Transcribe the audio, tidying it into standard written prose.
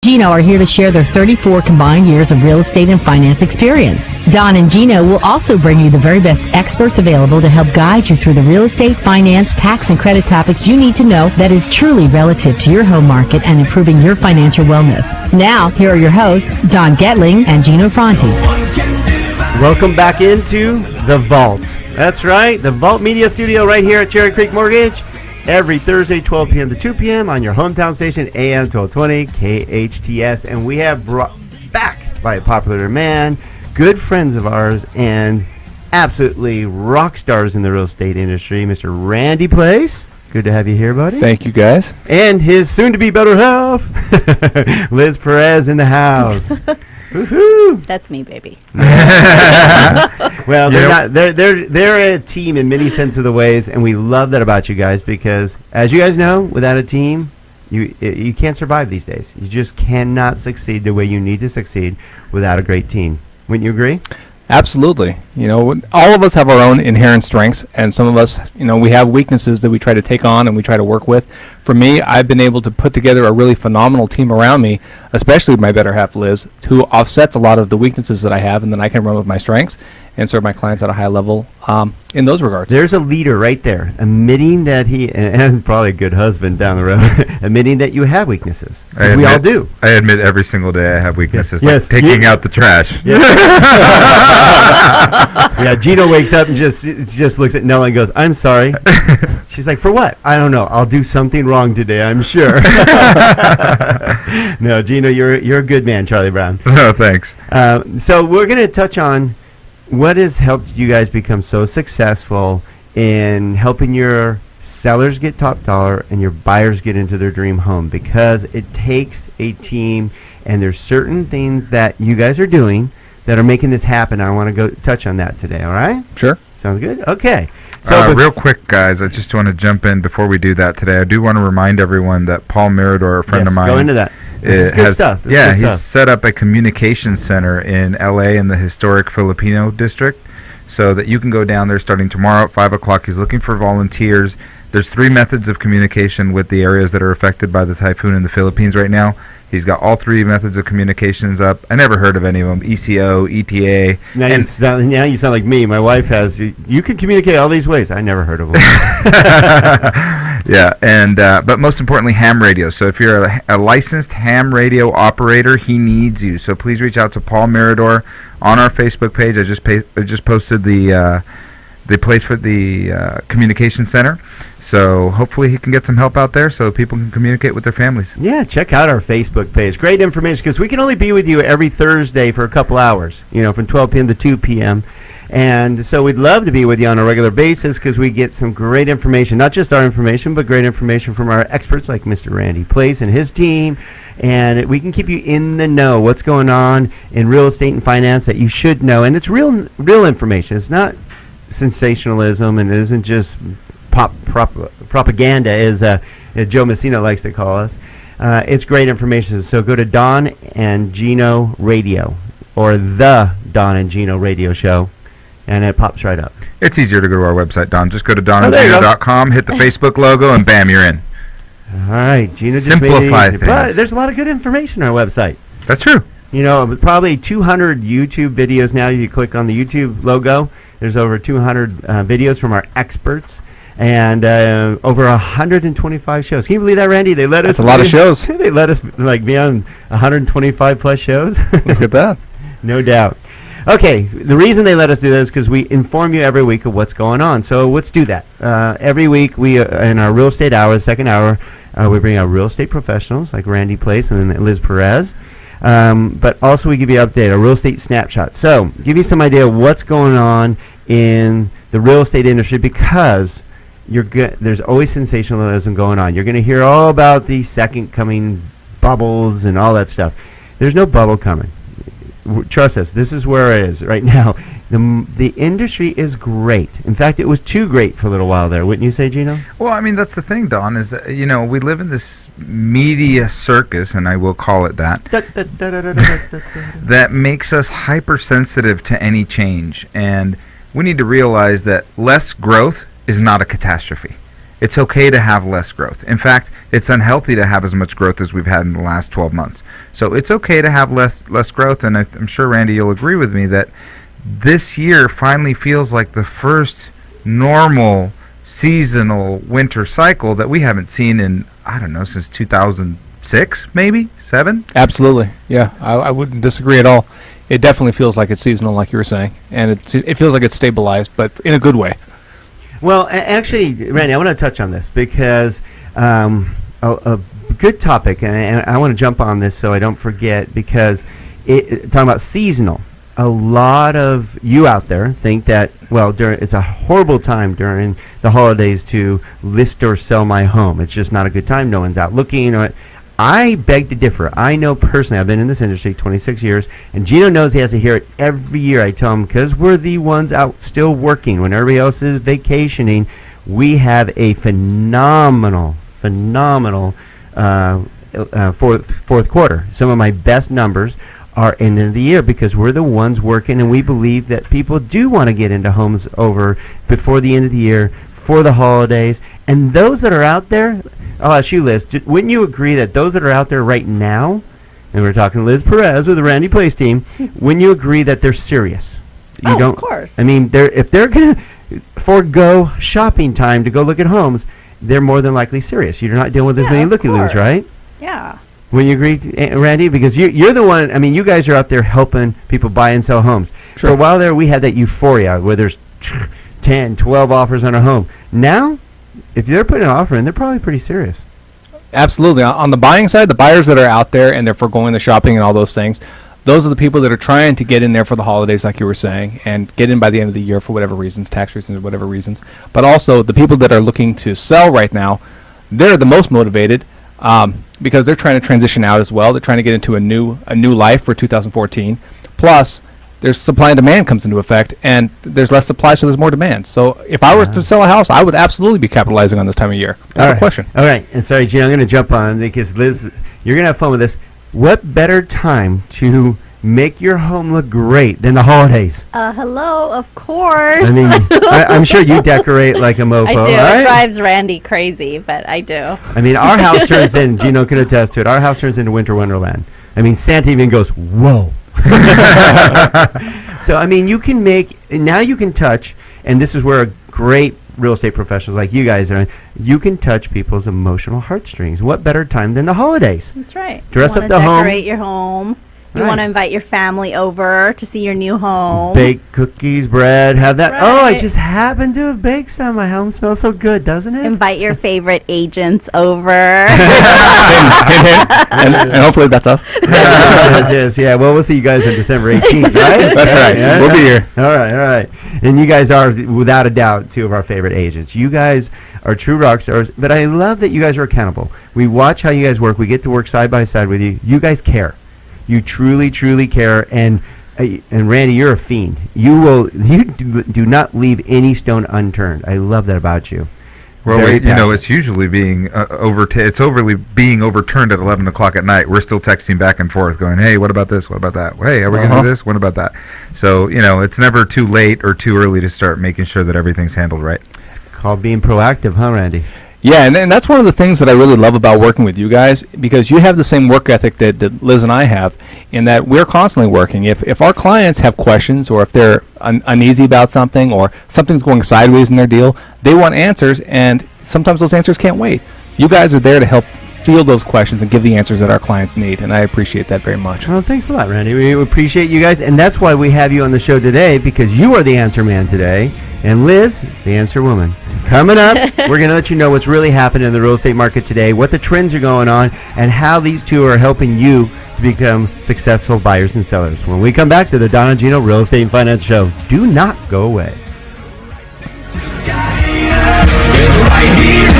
Gino are here to share their 34 combined years of real estate and finance experience. Don and Gino will also bring you the very best experts available to help guide you through the real estate, finance, tax, and credit topics you need to know that is truly relative to your home market and improving your financial wellness. Now, here are your hosts, Don Getling and Gino Franti. Welcome back into The Vault. That's right, the Vault Media Studio right here at Cherry Creek Mortgage. Every Thursday, 12 p.m. to 2 p.m. on your hometown station, AM 1220, KHTS. And we have brought back by a popular demand, good friends of ours and absolutely rock stars in the real estate industry, Mr. Randy Plaice. Good to have you here, buddy. Thank you, guys. And his soon-to-be better half, Liz Perez in the house. Woohoo! That's me, baby. Well, they're a team in many sense of the ways, and we love that about you guys because, as you guys know, without a team, you can't survive these days. You just cannot succeed the way you need to succeed without a great team. Wouldn't you agree? Absolutely. You know, all of us have our own inherent strengths, and some of us, you know, we have weaknesses that we try to take on and we try to work with. For me, I've been able to put together a really phenomenal team around me, especially my better half, Liz, who offsets a lot of the weaknesses that I have, and then I can run with my strengths and serve my clients at a high level in those regards. There's a leader right there, admitting that and probably a good husband down the road, admitting that you have weaknesses. We all do. I admit every single day I have weaknesses, Yes. like taking out the trash. Yeah, Gino wakes up and just looks at Nella and goes, "I'm sorry." She's like, "For what?" "I don't know. I'll do something wrong today, I'm sure." No, Gino, you're a good man, Charlie Brown. Oh, thanks. So we're going to touch on what has helped you guys become so successful in helping your sellers get top dollar and your buyers get into their dream home, because it takes a team, and there's certain things that you guys are doing that are making this happen. I want to go touch on that today, all right? Sure. Sounds good? Okay. So Real quick, guys, I just want to jump in before we do that today. I do want to remind everyone that Paul Meridor, a friend of mine, go into that. This is good stuff. He's set up a communication center in LA in the historic Filipino district, so that you can go down there starting tomorrow at 5 o'clock. He's looking for volunteers. There's 3 methods of communication with the areas that are affected by the typhoon in the Philippines right now. He's got all 3 methods of communications up. I never heard of any of them. ECO, ETA. Now you sound like me. My wife has. You can communicate all these ways. I never heard of them. Yeah, and but most importantly, ham radio. So if you're a licensed ham radio operator, he needs you. So please reach out to Paul Meridor on our Facebook page. I just posted the place for the communication center. So hopefully he can get some help out there so people can communicate with their families. Yeah, check out our Facebook page. Great information, because we can only be with you every Thursday for a couple hours, from 12 p.m. to 2 p.m. And so we'd love to be with you on a regular basis, because we get some great information, not just our information, but great information from our experts like Mr. Randy Plaice and his team. And we can keep you in the know what's going on in real estate and finance that you should know. And it's real information. It's not sensationalism, and it isn't just propaganda, as Joe Messina likes to call us. It's great information. So go to Don and Gino Radio, or the Don and Gino Radio Show, and it pops right up. It's easier to go to our website, Don. Just go to donandgino.com, hit the Facebook logo, and bam, you're in. All right, Gino just simplify made it things. But there's a lot of good information on our website. That's true. Probably 200 YouTube videos now. You click on the YouTube logo. There's over 200 videos from our experts. And over 125 shows. Can you believe that, Randy? They let us. That's a lot of shows. They let us be on 125 plus shows. Look at that. No doubt. Okay, the reason they let us do that is because we inform you every week of what's going on. So let's do that. Every week, we in our real estate hour, second hour, we bring out real estate professionals like Randy Plaice and Liz Perez. But also we give you an update, a real estate snapshot. So give you some idea of what's going on in the real estate industry, because there's always sensationalism going on. You're going to hear all about the second coming bubbles and all that stuff. There's no bubble coming. Trust us, this is where it is right now. The industry is great. In fact, it was too great for a little while there. Wouldn't you say, Gino? Well, I mean, that's the thing, Don, is that, we live in this media circus, and I will call it that, that makes us hypersensitive to any change. And we need to realize that less growth is not a catastrophe. It's okay to have less growth. In fact, it's unhealthy to have as much growth as we've had in the last 12 months. So it's okay to have less growth, and I'm sure, Randy, you'll agree with me that this year finally feels like the first normal seasonal winter cycle that we haven't seen in, I don't know, since 2006, maybe 7. Absolutely, yeah. I wouldn't disagree at all. It definitely feels like it's seasonal, like you were saying, and it feels like it's stabilized, but in a good way. Well, actually, Randy, I want to touch on this because a good topic, and I want to jump on this so I don't forget, because talking about seasonal. A lot of you out there think that, well, it's a horrible time during the holidays to list or sell my home. It's just not a good time. No one's out looking. I beg to differ. I know personally, I've been in this industry 26 years, and Gino knows he has to hear it every year. I tell him, because we're the ones out still working when everybody else is vacationing, we have a phenomenal fourth quarter. Some of my best numbers are end of the year because we're the ones working, and we believe that people do want to get into homes over before the end of the year for the holidays. And those that are out there, I'll ask you, Liz, wouldn't you agree that those that are out there right now, and we're talking Liz Perez with the Randy Plaice team, wouldn't you agree that they're serious? Of course. I mean, if they're going to forego shopping time to go look at homes, they're more than likely serious. You're not dealing with as many looky-loos, right? Yeah. Wouldn't you agree, Randy? Because you're the one, I mean, you guys are out there helping people buy and sell homes. Sure. For a while there, we had that euphoria where there's 10, 12 offers on a home. Now, if they're putting an offer in, they're probably pretty serious. Absolutely. On the buying side, the buyers that are out there and they're foregoing the shopping and all those things, those are the people that are trying to get in there for the holidays, like you were saying, and get in by the end of the year for whatever reasons, tax reasons or whatever reasons. But also, the people that are looking to sell right now, they're the most motivated because they're trying to transition out as well. They're trying to get into a new life for 2014. Plus, there's supply and demand comes into effect, and there's less supply, so there's more demand. So if I were to sell a house, I would absolutely be capitalizing on this time of year. No question. All right. And sorry, Gino, I'm going to jump on because Liz, you're going to have fun with this. What better time to make your home look great than the holidays? Hello, of course. I mean, I'm sure you decorate like a mofo, I do. right? It drives Randy crazy, but I do. I mean, our house turns in, Gino can attest to it, our house turns into winter wonderland. I mean, Santa even goes, whoa. So, I mean, you can now you can touch, and this is where a great real estate professionals like you guys are, you can touch people's emotional heartstrings. What better time than the holidays? That's right. Dress up the home. Decorate your home. You Right. want to invite your family over to see your new home. Bake cookies, bread, have that. Oh, I Right. just happened to have baked some. My home smells so good, doesn't it? Invite your favorite agents over. and hopefully that's us. Yes, yeah. Well, we'll see you guys on December 18th, right? That's right. Yeah, We'll be here. All right. And you guys are, without a doubt, two of our favorite agents. You guys are true rock stars, but I love that you guys are accountable. We watch how you guys work. We get to work side by side with you. You guys care. You truly, truly care. And Randy, you're a fiend. You do not leave any stone unturned. I love that about you. Well, Very it's usually being it's overly being overturned at 11 o'clock at night. We're still texting back and forth, going, "Hey, what about this? What about that? Hey, are we going to do this? What about that?" So it's never too late or too early to start making sure that everything's handled right. It's called being proactive, huh, Randy? Yeah, and that's one of the things that I really love about working with you guys, because you have the same work ethic that Liz and I have, in that we're constantly working. If our clients have questions, or if they're uneasy about something, or something's going sideways in their deal, they want answers, and sometimes those answers can't wait. You guys are there to help field those questions and give the answers that our clients need, and I appreciate that very much. Well, thanks a lot, Randy. We appreciate you guys, and that's why we have you on the show today, because you are the answer man today, and Liz, the answer woman. Coming up, we're going to let you know what's really happening in the real estate market today, what the trends are going on, and how these two are helping you to become successful buyers and sellers. When we come back to the Don and Gino Real Estate and Finance Show, do not go away. Right here.